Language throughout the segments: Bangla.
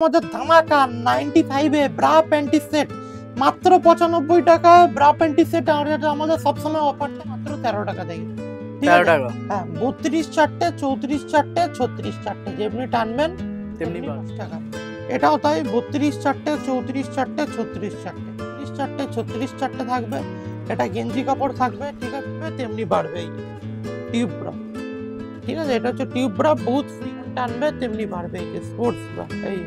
আমাদের ধামাকা 95 এ ব্রা প্যান্টি সেট মাত্র 95 টাকা। ব্রা প্যান্টি সেট আমাদের সবসময় অফারটা মাত্র 13 টাকা দেয়। 13 টাকা। হ্যাঁ, 32 চারটে, 34 চারটে, 36 চারটে, যেমনি টানবেন তেমনি 10 টাকা। এটাও তাই, 32 চারটে, 34 চারটে, 36 চারটে, 30 চারটে, 36 চারটে থাকবে। এটা গেঞ্জি কাপড় থাকবে, ঠিক আছে, তেমনি বাড়বে। এই টিউব ব্রা, ঠিক আছে, এটা হচ্ছে টিউব ব্রা, বহুত ফ্রি টানবে তেমনি বাড়বে। এই যে স্পোর্টস ব্রা, এই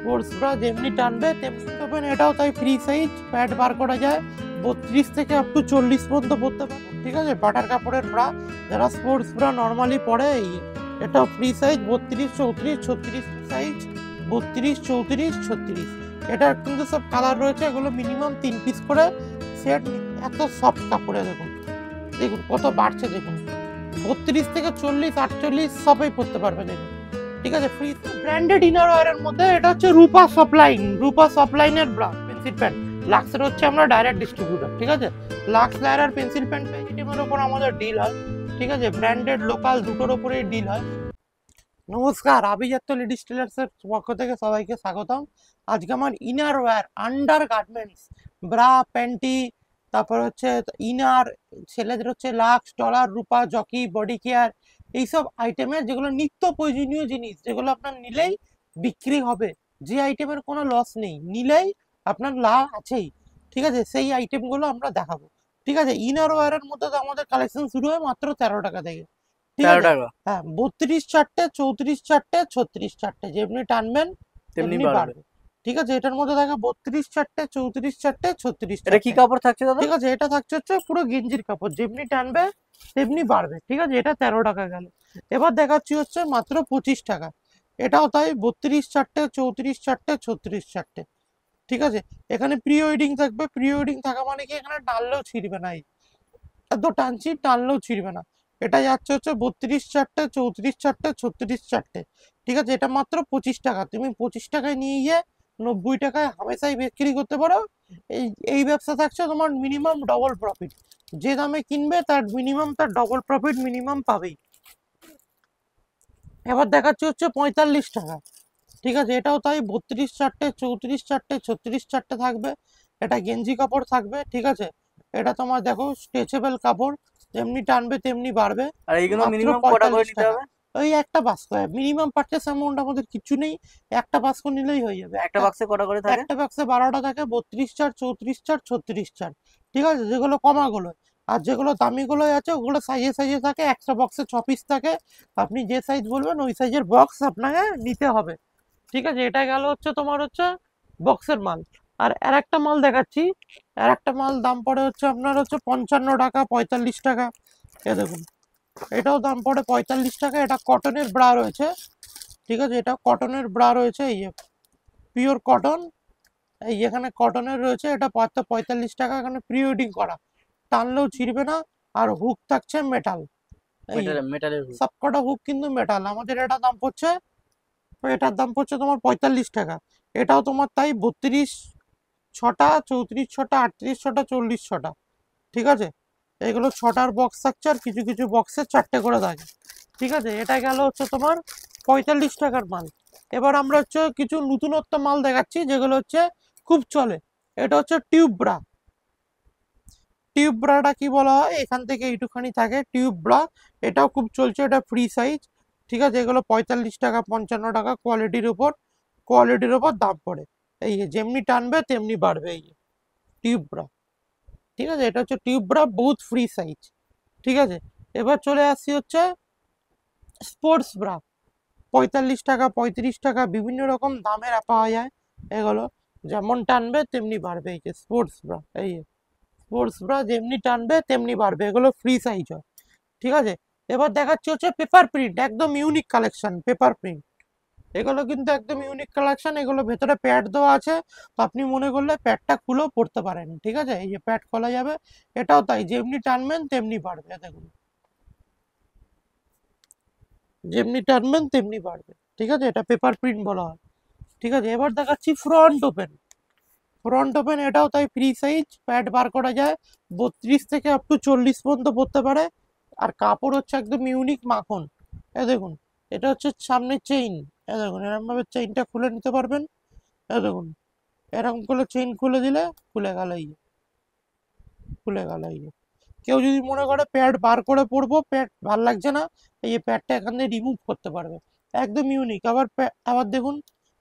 স্পোর্টস ব্রা যেমনি টানবে তেমনি পাবেন। এটাও তাই, ফ্রি সাইজ, প্যাড বার করা যায়, 32 থেকে আপ টু 40 পর্যন্ত পড়তে পারবে, ঠিক আছে। বাটার কাপড়ের ব্রা, যারা স্পোর্টস ব্রা নর্মালি পরে, এটাও ফ্রি সাইজ, 32, 34, 36 সাইজ, 32, 34, 36। এটার কিন্তু সব কালার রয়েছে, এগুলো মিনিমাম 3 পিস করে সেট। এত সফট কাপড়ে দেখুন, দেখুন কত বাড়ছে, দেখুন 32 থেকে 40, 48 সবাই পড়তে পারবে, দেখুন, ঠিক আছে। ফ্রি ব্র্যান্ডেড ইনার ওয়্যারের মধ্যে এটা হচ্ছে রূপা সাপ্লাইন, রূপা সাপ্লাইনের ব্রা পেন্সিল প্যান্ট। লাক্সের হচ্ছে আমরা ডাইরেক্ট ডিস্ট্রিবিউটর, ঠিক আছে। লাক্স লায়ার আর পেন্সিল প্যান্ট পেজিটিভের উপর আমাদের ডিল হয়, ঠিক আছে। ব্র্যান্ডেড লোকাল দুটোর উপরে ডিল হয়। নমস্কার, আভিজাত্য লেডিস টেলার্সের পক্ষ থেকে সবাইকে স্বাগতম। আজকে আমার inner wear, under garments, bra panty, তারপর হচ্ছে ইনার, ছেলেদের হচ্ছে Lux, Dollar, Rupa, Jockey, body care, এইসব আইটেমের যেগুলো নিত্য প্রয়োজনীয় জিনিস, যেগুলো আপনার নিলেই বিক্রি হবে, যে আইটেমের কোনো লস নেই, নিলেই আপনার লাভ আছেই, ঠিক আছে, সেই আইটেমগুলো আমরা দেখাবো, ঠিক আছে। ইনার ওয়্যারের মধ্যে তো আমাদের কালেকশন শুরু হয় মাত্র 13 টাকা থেকে, ঠিক আছে। হ্যাঁ, 32 চারটে, 34 চারটে, 36 চারটে, যেমনি টানবেন তেমনি বাড়বে, ঠিক আছে। এটার মধ্যে থাকে 32 চারটে, 34 চারটে, 36 চারটে। কি কাপড় থাকছে দাদা? ঠিক আছে, এটা থাকছে হচ্ছে পুরো গেঞ্জির কাপড়, যেমনি টানবে তেমনি বাড়বে, ঠিক আছে। এটা 13 টাকা গেল। এবার দেখাচ্ছি হচ্ছে মাত্র 25 টাকা। এটাও তাই, 32 চারটে, 34 চারটে, 36 চারটে, ঠিক আছে। এখানে প্রি ওয়েডিং থাকবে, প্রি ওয়েডিং থাকা মানে কি এখানে টানলেও ছিঁড়বে না, এত টানছি টানলেও ছিঁড়বে না। এটা যাচ্ছে হচ্ছে 32 চারটে, 34 চারটে, 36 চারটে, ঠিক আছে। এটা মাত্র 25 টাকা। তুমি 25 টাকায় নিয়ে গিয়ে 90 টাকায় হামেশাই বিক্রি করতে পারো। এই এই ব্যবসা থাকছে তোমার মিনিমাম ডবল প্রফিট, যে দামে কিনবে তার মিনিমাম, তার ডবল প্রফিট মিনিমাম পাবেই। এবার দেখাচ্ছি হচ্ছে 45 টাকা, ঠিক আছে। এটাও তাই, 32 চারটে, 34 চারটে, 36 চারটে থাকবে। এটা গেঞ্জি কাপড় থাকবে, ঠিক আছে। এটা তোমার দেখো স্ট্রেচেবল কাপড়, যেমনি টানবে তেমনি বাড়বে। আর এইগুলো মিনিমাম কটা করে নিতে হবে? ওই একটা বাক্স, মিনিমাম পারচেস অ্যামাউন্ট আমাদের কিছু নেই, একটা বাক্স নিলেই হয়ে যাবে। একটা বাক্সে কটা করে থাকে? একটা বাক্সে 12টা থাকে, 32 চার, 34 চার, 36 চার, ঠিক আছে। যেগুলো কমাগুলো, আর যেগুলো দামিগুলো আছে ওগুলো সাইজে সাইজে থাকে। একটা বক্সে 6 পিস থাকে, আপনি যে সাইজ বলবেন ওই সাইজের বক্স আপনাকে নিতে হবে, ঠিক আছে। এটা গেল হচ্ছে তোমার হচ্ছে বক্সের মাল। আর একটা মাল দেখাচ্ছি, একটা মাল দাম পড়ে হচ্ছে আপনার হচ্ছে 55 টাকা, 45 টাকা। এ দেখুন, এটাও দাম পড়ে 45 টাকা। এটা কটনের ব্রা রয়েছে, ঠিক আছে। এটা কটনের ব্রা রয়েছে, এই পিওর কটন, এই এখানে কটনের রয়েছে। এটা 45 টাকা। এখানে প্রি ওয়েডিং করা, টানলেও ছিঁড়বে না। আর হুক থাকছে মেটাল, সব কটা হুক কিন্তু মেটাল। আমাদের এটা দাম পড়ছে, এটার দাম পড়ছে তোমার 45 টাকা। এটাও তোমার তাই, 32 ছটা, 34 ছটা, 38 ছটা, 40 ছটা, ঠিক আছে। এগুলো ছটার বক্স থাকছে, আর কিছু কিছু বক্সে 4টে করে থাকে, ঠিক আছে। এটা গেল হচ্ছে তোমার 45 টাকার মাল। এবার আমরা হচ্ছে কিছু নতুনত্ব মাল দেখাচ্ছি, যেগুলো হচ্ছে খুব চলে। এটা হচ্ছে টিউব ব্রা। টিউব ব্রাটা কি বলা হয়, এখান থেকে এইটুখানি থাকে টিউব ব্রা। এটাও খুব চলছে, এটা ফ্রি সাইজ, ঠিক আছে। এগুলো 45 টাকা, 55 টাকা, কোয়ালিটির উপর দাম পড়ে। এই যেমনি টানবে তেমনি বাড়বে, এই টিউব ব্রা, ঠিক আছে। এটা হচ্ছে টিউব ব্রা, বহুত ফ্রি সাইজ, ঠিক আছে। এবার চলে আসছি হচ্ছে স্পোর্টস ব্রা। 45 টাকা, 35 টাকা, বিভিন্ন রকম দামের পাওয়া যায় এগুলো। যেমন টানবে তেমনি বাড়বে, এই যে স্পোর্টস ব্রা, এই স্পোর্টস ব্রা যেমনি টানবে তেমনি বাড়বে। এগুলো ফ্রি সাইজ হয়, ঠিক আছে। এবার দেখাচ্ছি হচ্ছে পেপার প্রিন্ট, একদম ইউনিক কালেকশন পেপার প্রিন্ট। এগুলো কিন্তু একদম ইউনিক কালেকশন। এগুলো ভেতরে প্যাড দেওয়া আছে, তো আপনি মনে করলে প্যাডটা খুলেও পড়তে পারেন, ঠিক আছে। এই যে প্যাড খোলা যাবে, এটাও তাই, যেমনি টানবেন তেমনি বাড়বে, দেখুন, যেমনি টানবেন তেমনি বাড়বে, ঠিক আছে। এটা পেপার প্রিন্ট বলা হয়, ঠিক আছে। এবার দেখাচ্ছি ফ্রন্ট ওপেন। ফ্রন্ট ওপেন, এটাও তাই, ফ্রি সাইজ, প্যাড বার করা যায়, 32 থেকে আপ টু 40 পর্যন্ত পড়তে পারে। আর কাপড় হচ্ছে একদম ইউনিক মাখন, এ দেখুন, এটা হচ্ছে সামনে চেইন, দেখুন এরকম ভাবে চেইনটা খুলে নিতে পারবেন। দেখুন এরকম করে চেইন খুলে দিলে খুলে গেল, এই খুলে গেল। এই কেউ যদি মনে করে প্যাড বার করে পরবো, প্যাড ভাল লাগছে না, এই প্যাডটা এখান থেকে রিমুভ করতে পারবে, একদম ইউনিক। আবার দেখুন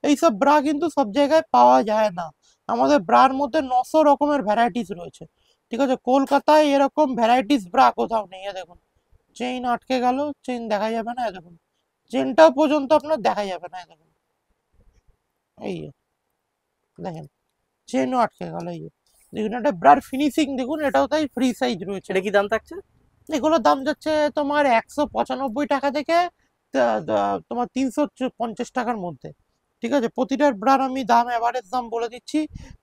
এইসব ব্রা কিন্তু সব জায়গায় পাওয়া যায় না, আমাদের ব্রার মধ্যে 900 রকমের ভ্যারাইটিস রয়েছে, ঠিক আছে। কলকাতায় এরকম ভ্যারাইটিস ব্রা কোথাও নেই। দেখুন চেইন আটকে গেল, চেইন দেখা যাবে না, দেখুন চেনটাও পর্যন্ত আপনার দেখা যাবে না, দেখুন এই দেখেন চেনও আটকে গেল। এই দেখুন একটা ব্রার ফিনিশিং দেখুন, এটাও তাই ফ্রি সাইজ রয়েছে। এটা কি দাম থাকছে? এগুলোর দাম যাচ্ছে তোমার 195 টাকা থেকে তোমার 350 টাকার মধ্যে, ঠিক আছে। প্রতিটার ব্রার আমি দাম এভারেজ দাম বলে দিচ্ছি।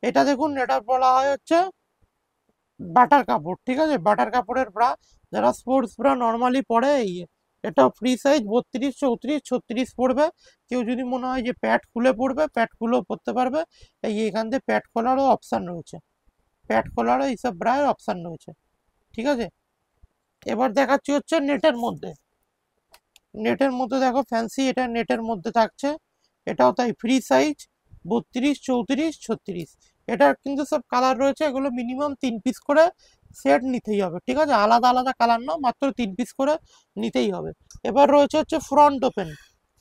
এটা দেখুন, এটা বলা হয় হচ্ছে বাটার কাপড়, ঠিক আছে, বাটার কাপড়ের ব্রা, যারা স্পোর্টস ব্রা নর্মালি পরে এটা ফ্রি সাইজ 32, 34, 36 পড়বে। কেউ যদি মনে হয় যে প্যাড খুলে পড়বে, প্যাড খুলেও পড়তে পারবে। এখান থেকে প্যাড খোলারও অপশান রয়েছে, প্যাড খোলারও এইসব ব্রায়ের অপশান রয়েছে, ঠিক আছে। এবার দেখাচ্ছি হচ্ছে নেটের মধ্যে। নেটের মধ্যে দেখো ফ্যান্সি, এটা নেটের মধ্যে থাকছে, এটাও তাই ফ্রি সাইজ 32, 34, 36। এটার কিন্তু সব কালার রয়েছে, এগুলো মিনিমাম 3 পিস করে সেট নিতেই হবে, ঠিক আছে, আলাদা আলাদা কালার না, মাত্র 3 পিস করে নিতেই হবে। এবার রয়েছে হচ্ছে ফ্রন্ট ওপেন।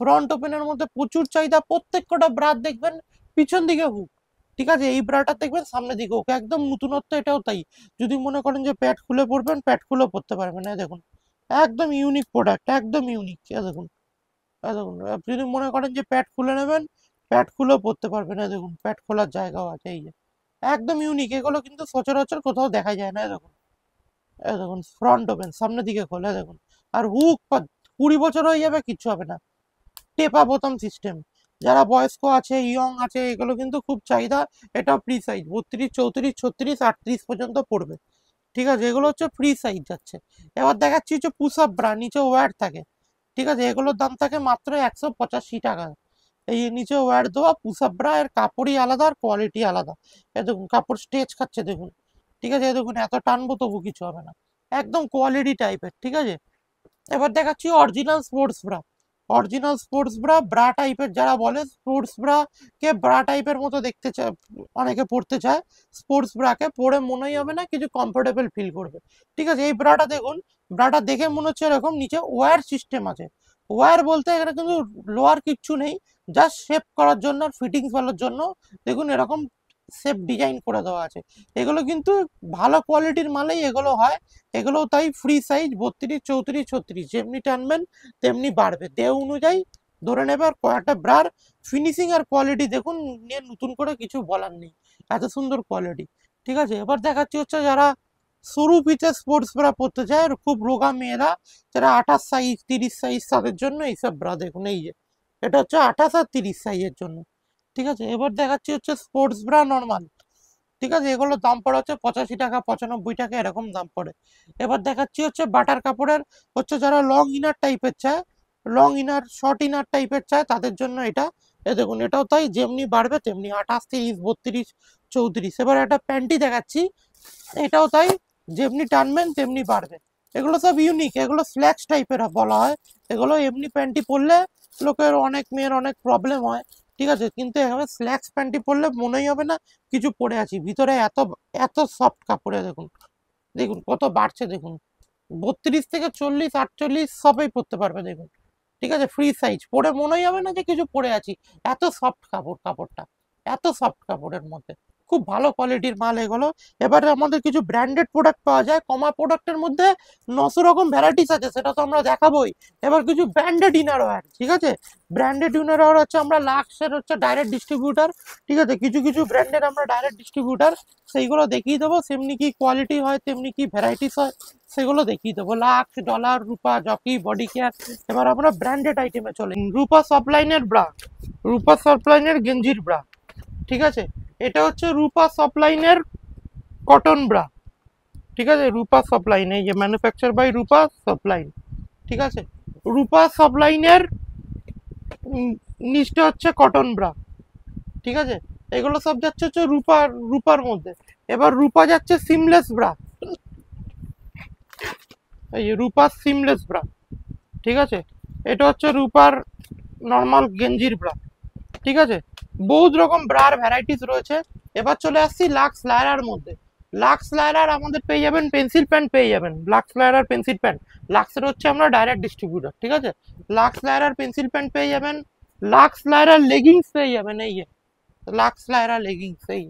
ফ্রন্ট ওপেনের মধ্যে প্রচুর চাহিদা, প্রত্যেক কটা ব্রা দেখবেন পিছন দিকে হুক, ঠিক আছে। এই ব্রাটা দেখবেন সামনে দিকে হুক, একদম নতুনত্ব। এটাও তাই, যদি মনে করেন যে প্যাড খুলে পড়বেন, প্যাড খুলেও পড়তে পারবেন। দেখুন একদম ইউনিক প্রোডাক্ট, একদম ইউনিক। দেখুন দেখুন আপনি যদি মনে করেন যে প্যাড খুলে নেবেন, প্যাড খুলেও পড়তে পারবেন। দেখুন প্যাড খোলার জায়গাও আছে, এই যে একদম ইউনিক। এগুলো কিন্তু সচরাচর কোথাও দেখা যায় না। দেখুন দেখুন ফ্রন্ট ওপেন, সামনের দিকে খোলে, দেখুন। আর হুক 20 বছর হয়ে যাবে, কিচ্ছু হবে না। টেপা বোতাম সিস্টেম, যারা বয়স্ক আছে, ইয়ং আছে, এগুলো কিন্তু খুব চাহিদা। এটা ফ্রি সাইজ 32, 34, 36, 38 পর্যন্ত পড়বে, ঠিক আছে। এগুলো হচ্ছে ফ্রি সাইজ যাচ্ছে। এবার দেখাচ্ছি হচ্ছে পুশ আপ ব্রা, নিচে ওয়্যার থাকে, ঠিক আছে। এগুলোর দাম থাকে মাত্র 185 টাকা। এই নিচে ওয়্যার দেওয়া পুশ আপ ব্রা, এর কাপড়ই আলাদা আর কোয়ালিটি আলাদা। এ দেখুন কাপড় স্ট্রেচ খাচ্ছে, দেখুন, ঠিক আছে। দেখুন এত টানবো তবু কিছু হবে না, একদম কোয়ালিটি টাইপের, ঠিক আছে। এবার দেখাচ্ছি original sports bra. Original sports bra, bra টাইপের যারা বলে, স্পোর্টস ব্রা কে ব্রা টাইপের মতো দেখতে চায়, অনেকে পড়তে চায়। স্পোর্টস ব্রাকে পরে মনেই হবে না, কিছু কমফোর্টেবল ফিল করবে, ঠিক আছে। এই ব্রাটা দেখুন, ব্রাটা দেখে মনে হচ্ছে এরকম, নিচে ওয়্যার সিস্টেম আছে। ওয়্যার বলতে এখানে কিন্তু লোয়ার কিচ্ছু নেই, জাস্ট শেপ করার জন্য, ফিটিংস ভালোর জন্য দেখুন এরকম শেপ ডিজাইন করে দেওয়া আছে। এগুলো কিন্তু ভালো কোয়ালিটির মালেই এগুলো হয়। এগুলো তাই ফ্রি সাইজ 32, 34, 36, যেমনি টানবেন তেমনি বাড়বে, দেহ অনুযায়ী ধরে নেবে। আর কয়েকটা ব্রার ফিনিশিং আর কোয়ালিটি দেখুন, নিয়ে নতুন করে কিছু বলার নেই, এত সুন্দর কোয়ালিটি, ঠিক আছে। এবার দেখাচ্ছি হচ্ছে যারা সরু পিচে স্পোর্টস ব্রা পরতে চায়, খুব রোগা মেয়েরা, যারা 28 সাইজ, 30 সাইজ, তাদের জন্য এইসব ব্রা দেখুন, এই যে এটা হচ্ছে 28 আর 30 সাইজের জন্য, ঠিক আছে। এবার দেখাচ্ছি হচ্ছে স্পোর্টস ব্রা নর্মাল, ঠিক আছে। এগুলোর দাম পড়ে হচ্ছে 85 টাকা, 95 টাকা, এরকম দাম পড়ে। এবার দেখাচ্ছি হচ্ছে বাটার কাপড়ের, হচ্ছে যারা লং ইনার টাইপের চায়, লং ইনার, শর্ট ইনার টাইপের চায়, তাদের জন্য এটা। দেখুন এটাও তাই, যেমনি বাড়বে তেমনি, 28, 30, 32, 34। এবার একটা প্যান্টি দেখাচ্ছি, এটাও তাই, যেমনি টানবেন তেমনি বাড়বে। এগুলো সব ইউনিক, এগুলো স্ল্যাক্স টাইপের বলা হয়। এগুলো এমনি প্যান্টি পরলে লোকের, অনেক মেয়ের অনেক প্রবলেম হয়, ঠিক আছে। কিন্তু এভাবে স্ল্যাক্স প্যান্টি পরলে মনেই হবে না কিছু পরে আছি, ভিতরে এত এত সফট কাপড়ে। দেখুন দেখুন কত বাড়ছে, দেখুন 32 থেকে 40, 48 সবাই পরতে পারবে, দেখুন, ঠিক আছে। ফ্রি সাইজ, পরে মনেই হবে না যে কিছু পরে আছি, এত সফট কাপড়, কাপড়টা এত সফট কাপড়ের মধ্যে, খুব ভালো কোয়ালিটির মাল এগুলো। এবারে আমাদের কিছু ব্র্যান্ডেড প্রোডাক্ট পাওয়া যায়, কমা প্রোডাক্টের মধ্যে 900 রকম ভ্যারাইটিস আছে, সেটা তো আমরা দেখাবোই। এবার কিছু ব্র্যান্ডেড ইনার ওয়্যার, ঠিক আছে। ব্র্যান্ডেড ইনার ওয়্যার হচ্ছে আমরা লাক্সের হচ্ছে ডাইরেক্ট ডিস্ট্রিবিউটার, ঠিক আছে। কিছু কিছু ব্র্যান্ডের আমরা ডাইরেক্ট ডিস্ট্রিবিউটার, সেইগুলো দেখিয়ে দেবো, সেমনি কি কোয়ালিটি হয় তেমনি কি ভ্যারাইটিস হয় সেগুলো দেখিয়ে দেবো। Lux, Dollar, Rupa, Jockey, body care. এবার আমরা ব্র্যান্ডেড আইটেমে চলে, রূপা সফলাইনের ব্রা, রূপা সফলাইনের গেঞ্জির ব্রা, ঠিক আছে। এটা হচ্ছে রূপা সফলাইনের কটন ব্রা, ঠিক আছে। রূপা সফলাইন, এই যে ম্যানুফ্যাকচার বাই রূপা সফলাইন, ঠিক আছে। রূপা সফলাইনের নিচটা হচ্ছে কটন ব্রা, ঠিক আছে। এগুলো সব যাচ্ছে হচ্ছে রূপার মধ্যে। এবার রূপা যাচ্ছে সিমলেস ব্রা, এই যে রূপা সিমলেস ব্রা, ঠিক আছে। এটা হচ্ছে রূপার নর্মাল গেঞ্জির ব্রা, ঠিক আছে। বহুত রকম ব্রার ভ্যারাইটিস রয়েছে। এবার চলে আসছি লাক্স লায়রার মধ্যে। লাক্স লায়রার আমাদের পেয়ে যাবেন পেন্সিল প্যান্ট পেয়ে যাবেন, লাক্স লায়রার পেন্সিল প্যান্ট। লাক্সের হচ্ছে আমরা ডাইরেক্ট ডিস্ট্রিবিউটর, ঠিক আছে। লাক্স লায়রার পেন্সিল প্যান্ট পেয়ে যাবেন, লাক্স লায়রার লেগিংস পেয়ে যাবেন, এই লাক্স লায়রা লেগিংস, এই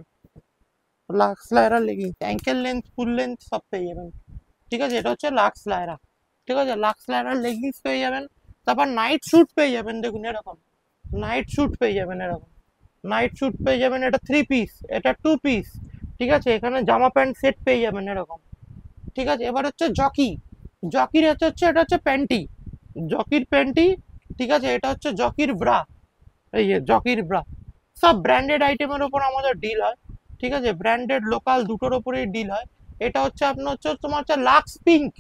Lux Lyra leggings ankle length full length সব পেয়ে যাবেন, ঠিক আছে। এটা হচ্ছে লাক্স লায়রা, ঠিক আছে। লাক্স লায়রার লেগিংস পেয়ে যাবেন। তারপর নাইট স্যুট পেয়ে যাবেন, দেখুন এরকম নাইট স্যুট পেয়ে যাবেন, এরকম নাইট স্যুট পেয়ে যাবেন। এটা 3 পিস, এটা 2 পিস, ঠিক আছে। এখানে জামা প্যান্ট সেট পেয়ে যাবেন এরকম, ঠিক আছে। এবার হচ্ছে জকি, জকির হচ্ছে এটা হচ্ছে প্যান্টি, জকির প্যান্টি, ঠিক আছে। এটা হচ্ছে জকির ব্রা, এই জকির ব্রা। সব ব্র্যান্ডেড আইটেমের ওপর আমাদের ডিল হয়, ঠিক আছে। ব্র্যান্ডেড লোকাল দুটোর ওপরেই ডিল হয়। এটা হচ্ছে আপনার হচ্ছে তোমার হচ্ছে লাক্স পিঙ্ক,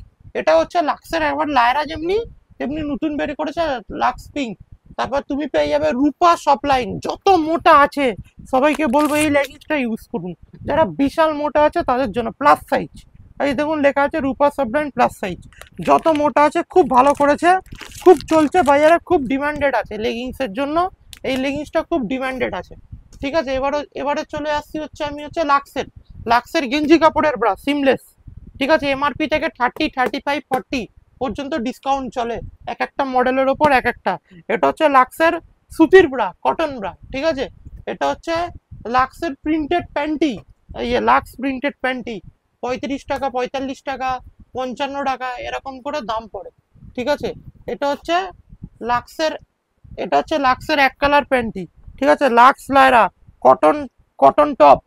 এটা হচ্ছে লাক্সের একবার লায়রা যেমনি তেমনি নতুন বের করেছে লাক্স পিঙ্ক। তারপর তুমি পেয়ে যাবে রূপা সব লাইন, যত মোটা আছে সবাইকে বলবো এই লেগিংসটা ইউজ করুন। যারা বিশাল মোটা আছে তাদের জন্য প্লাস সাইজ, এই দেখুন লেখা আছে রূপা সব লাইন প্লাস সাইজ। যত মোটা আছে খুব ভালো করেছে, খুব চলছে বাজারে, খুব ডিমান্ডেড আছে লেগিংসের জন্য। এই লেগিংসটা খুব ডিমান্ডেড আছে, ঠিক আছে। এবারে চলে আসছি হচ্ছে আমি হচ্ছে লাক্সের, লাক্সের গেঞ্জি কাপড়ের ব্রা সিমলেস, ঠিক আছে। এমআরপি থেকে 30, 35, 40 পর্যন্ত ডিসকাউন্ট চলে এক একটা মডেলের ওপর এক একটা। এটা হচ্ছে লাক্সের সুতির ব্রা, কটন ব্রা, ঠিক আছে। এটা হচ্ছে লাক্সের প্রিন্টেড প্যান্টি, এই লাক্স প্রিন্টেড প্যান্টি 35 টাকা, 45 টাকা, 55 টাকা এরকম করে দাম পড়ে, ঠিক আছে। এটা হচ্ছে লাক্সের, এটা হচ্ছে লাক্সের এক কালার প্যান্টি, ঠিক আছে। Lux Lyra cotton, cotton top,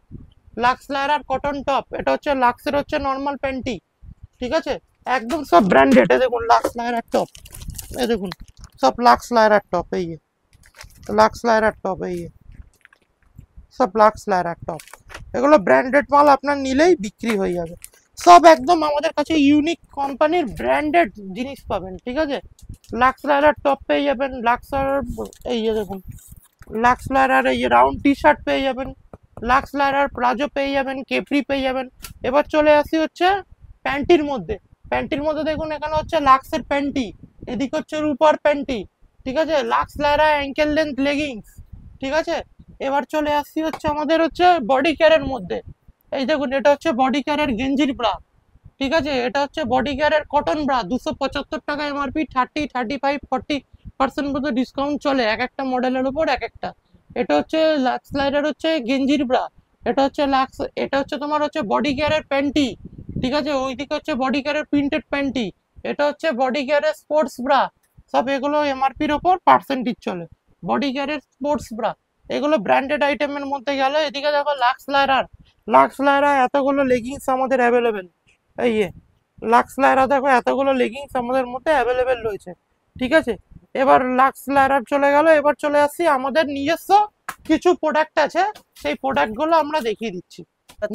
Lux লায়রার কটন টপ। এটা হচ্ছে লাক্সের হচ্ছে নর্মাল প্যান্টি, ঠিক আছে। একদম সব ব্র্যান্ডেড, এ দেখুন লাক্স লায়রার টপ, এই দেখুন সব লাক্স লায়রার টপ, এই লাক্স লায়রার টপ, এই সব লাক্স লায়রার টপ। এগুলো ব্র্যান্ডেড মাল, আপনার নিলেই বিক্রি হয়ে যাবে। সব একদম আমাদের কাছে ইউনিক কোম্পানির ব্র্যান্ডেড জিনিস পাবেন, ঠিক আছে। লাক্স লায়রার টপ পেয়ে যাবেন, লাক্স লায়রার এই দেখুন লাক্স লায়রার এই রাউন্ড টি শার্ট পেয়ে যাবেন, লাক্স লায়রার প্লাজো পেয়ে যাবেন, কেপরি পেয়ে যাবেন। এবার চলে আসি হচ্ছে প্যান্টির মধ্যে। প্যান্টির মধ্যে দেখুন এখানে হচ্ছে লাক্সের প্যান্টি, এদিকে হচ্ছে রূপার প্যান্টি, ঠিক আছে। লাক্স লায়রা অ্যাঙ্কেল লেন্থ লেগিংস, ঠিক আছে। এবার চলে আসছি হচ্ছে আমাদের হচ্ছে বডি কেয়ারের মধ্যে। এই দেখুন এটা হচ্ছে বডি কেয়ারের গেঞ্জির ব্রা, ঠিক আছে। এটা হচ্ছে বডি কেয়ারের কটন ব্রা, 275 টাকা এমআরপি, 30, 35, 40% মতো ডিসকাউন্ট চলে এক একটা মডেলের উপর এক একটা। এটা হচ্ছে লাক্স লাইডার হচ্ছে গেঞ্জির ব্রা, এটা হচ্ছে লাক্স, এটা হচ্ছে তোমার হচ্ছে বডি কেয়ারের প্যান্টি, ঠিক আছে। ওইদিকে হচ্ছে বডি কেয়ারের প্রিন্টেড প্যান্টি, এটা হচ্ছে বডি কেয়ারের স্পোর্টস ব্রা। সব এগুলো এমআরপির ওপর পার্সেন্টেজ চলে, বডি কেয়ারের স্পোর্টস ব্রা। এগুলো ব্র্যান্ডেড আইটেমের মধ্যে গেল। এদিকে দেখো লাক্স লায়রার, লাক্স লায়রা এতগুলো লেগিংস আমাদের অ্যাভেলেবেল, এই লাক্স লায়রা দেখো এতগুলো লেগিংস আমাদের মধ্যে অ্যাভেলেবেল রয়েছে, ঠিক আছে। এবার লাক্স লায়রার চলে গেল। এবার চলে আসছি আমাদের নিজস্ব কিছু প্রোডাক্ট আছে, সেই প্রোডাক্টগুলো আমরা দেখিয়ে দিচ্ছি।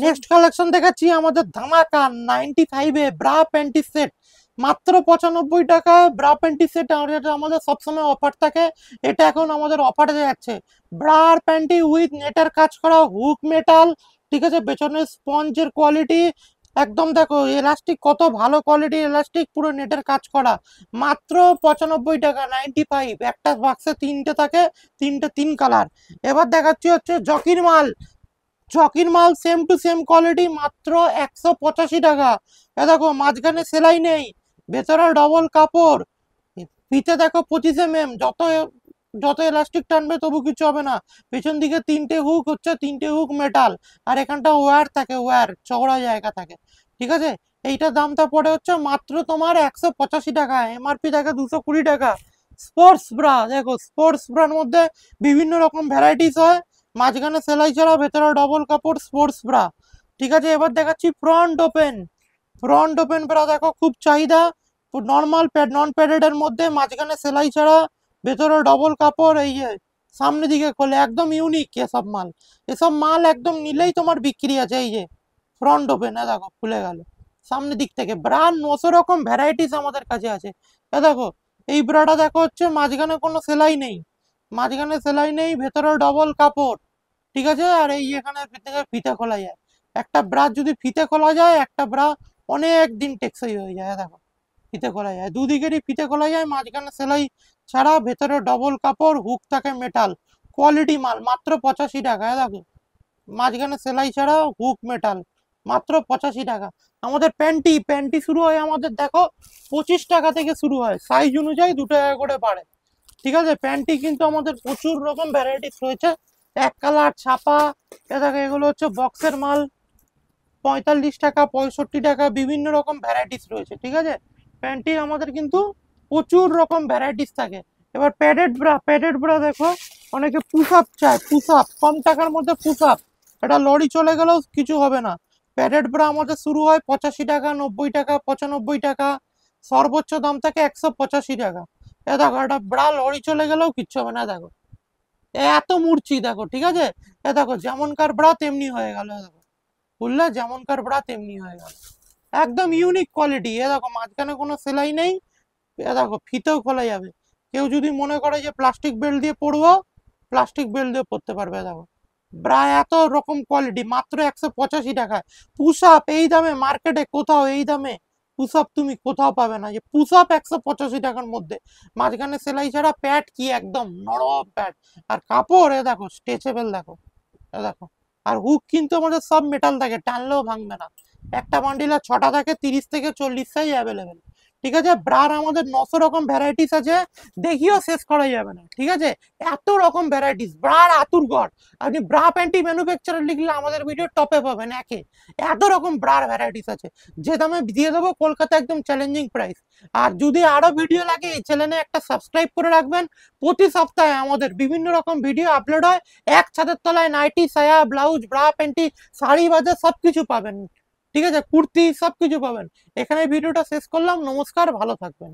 নেক্সট কালেকশন দেখাচ্ছি আমাদের ধামাকা 95-এ ব্রা প্যান্টি সেট, মাত্র 95 টাকায় ব্রা প্যান্টি সেট আমাদের সবসময় অফার থাকে। এটা এখন আমাদের অফারে যাচ্ছে। ব্রা আর প্যান্টি উইথ নেটের কাজ করা, হুক মেটাল, ঠিক আছে। পেছনের স্পঞ্জের কোয়ালিটি একদম দেখো, এলাস্টিক কত ভালো কোয়ালিটি এলাস্টিক, পুরো নেটের কাজ করা, মাত্র 95 টাকা, 95। একটা বাক্সে 3টে থাকে, 3টে 3 কালার। এবার দেখাচ্ছি হচ্ছে জকির মাল, জকির মাল সেম টু সেম কোয়ালিটি, মাত্র 185 টাকা। এ দেখো মাঝখানে সেলাই নেই, ভেতরে ডবল কাপড়, ফিতে দেখো 25 mm, যত যত এলাস্টিক টানবে তবু কিছু হবে না। পেছন দিকে 3টে হুক হচ্ছে, 3টে হুক মেটাল, আর এখানটা ওয়্যার থাকে, ওয়্যার চওড়া জায়গা থাকে, ঠিক আছে। এইটার দামটা পড়ে হচ্ছে মাত্র তোমার 185 টাকা, এমআরপি থাকে 220 টাকা। স্পোর্টস ব্রা দেখো, স্পোর্টস ব্রার মধ্যে বিভিন্ন রকম ভ্যারাইটিস হয়, মাঝখানে সেলাই ছাড়া ভেতরে ডবল কাপড়, স্পোর্টস ব্রা, ঠিক আছে। এবার দেখাচ্ছি front open, front open bra দেখো খুব চাহিদা, নর্মাল প্যাড নন প্যাডেড এর মধ্যে, মাঝখানে সেলাই ছাড়া, ভেতরে ডবল কাপড়, এই সামনে দিকে খোলে, একদম ইউনিক এসব মাল। এসব মাল একদম নিলেই তোমার বিক্রি আছে। এই ফ্রন্ট ওপেন, দেখো খুলে গেল সামনের দিক থেকে। ব্রা 900 রকম ভ্যারাইটিস আমাদের কাছে আছে। দেখো এই ব্রাটা দেখো হচ্ছে মাঝখানে কোনো সেলাই নেই, মাঝখানে সেলাই নেই, ভেতরে ডবল কাপড়, ঠিক আছে। আর এই এখানে ফিতে খোলা যায়। একটা ব্রা যদি ফিতে খোলা যায়, একটা ব্রা অনেক দিন টেকসই হয়ে যায়। দেখো ফিতে খোলা যায়, দুদিকেরই ফিতে খোলা যায়, মাঝখানে সেলাই ছাড়া, ভেতরে ডবল কাপড়, হুক থাকে মেটাল, কোয়ালিটি মাল, মাত্র 85 টাকা। দেখো মাঝখানে সেলাই ছাড়া, হুক মেটাল, মাত্র 85 টাকা। আমাদের প্যান্টি শুরু হয় আমাদের দেখো 25 টাকা থেকে শুরু হয়, সাইজ অনুযায়ী 2 টাকা করে বাড়ে। ঠিক আছে, প্যান্টি কিন্তু আমাদের প্রচুর রকম ভ্যারাইটিস রয়েছে, এক কালার, ছাপা, দেখো এগুলো হচ্ছে বক্সের মাল, 45 টাকা, 65 টাকা, বিভিন্ন রকম ভ্যারাইটিস রয়েছে। ঠিক আছে, প্যান্টির আমাদের কিন্তু প্রচুর রকম ভ্যারাইটিস থাকে। এবার প্যাডেড ব্রা দেখো, অনেকে পুশ আপ চায়, পুশ আপ কম টাকার মধ্যে পুশ আপ, এটা লরি চলে গেলেও কিছু হবে না। প্যাডেড ব্রা আমাদের শুরু হয় 85 টাকা, 90 টাকা, 95 টাকা, সর্বোচ্চ দাম থাকে 185 টাকা। এ দেখো এটা ব্রা লরি চলে গেলেও কিচ্ছু হবে না। দেখো এত মুড়ছি দেখো। ঠিক আছে, এ দেখো যেমনকার ব্রা তেমনি হয়ে গেল, দেখো বুঝলে, যেমনকার ব্রা তেমনি হয়ে গেল, একদম ইউনিক কোয়ালিটি। এ দেখো মাঝখানে কোনো সেলাই নেই, এ দেখো ফিতেও খোলা যাবে, কেউ যদি মনে করে যে প্লাস্টিক বেল্ট দিয়ে পরবো, প্লাস্টিক বেল্ট দিয়ে পরতে পারবে। দেখো ব্রা এত রকম কোয়ালিটি, মাত্র 185 টাকায়। পুশ আপ এই দামে মার্কেটে কোথাও, এই দামে পুশ আপ তুমি কোথাও পাবে না, যে পুশ আপ 185 টাকার মধ্যে, মাঝখানে সেলাই ছাড়া, প্যাড কি একদম নরম প্যাড, আর কাপড় এ দেখো স্ট্রেচেবল, দেখো এ দেখো। আর হুক কিন্তু আমাদের সব মেটাল থাকে, টানলেও ভাঙবে না, একটা বান্ডিলে 6টা থাকে, 30 থেকে 40 সাইজ অ্যাভেলেবেল। ঠিক আছে, ব্রার আমাদের 900 রকম ভ্যারাইটিস আছে, দেখিও শেষ করা যাবে না। ঠিক আছে, এত রকম ভ্যারাইটিস, ব্রার আতুর গড়। আপনি ব্রা প্যান্টি ম্যানুফ্যাকচারার লিখলে আমাদের ভিডিও টপে পাবেন একে, এত রকম ব্রার ভ্যারাইটিস আছে, যে দামে দিয়ে দেবো কলকাতা একদম চ্যালেঞ্জিং প্রাইস। আর যদি আরো ভিডিও লাগে এই চ্যানেলে একটা সাবস্ক্রাইব করে রাখবেন, প্রতি সপ্তাহে আমাদের বিভিন্ন রকম ভিডিও আপলোড হয়, এক ছাদের তলায় নাইটি, সায়া, ব্লাউজ, ব্রা প্যান্টি, শাড়ি বাজার সবকিছু পাবেন। ঠিক আছে, কুর্তি সবকিছু পাবেন। এখানে ভিডিওটা শেষ করলাম, নমস্কার, ভালো থাকবেন।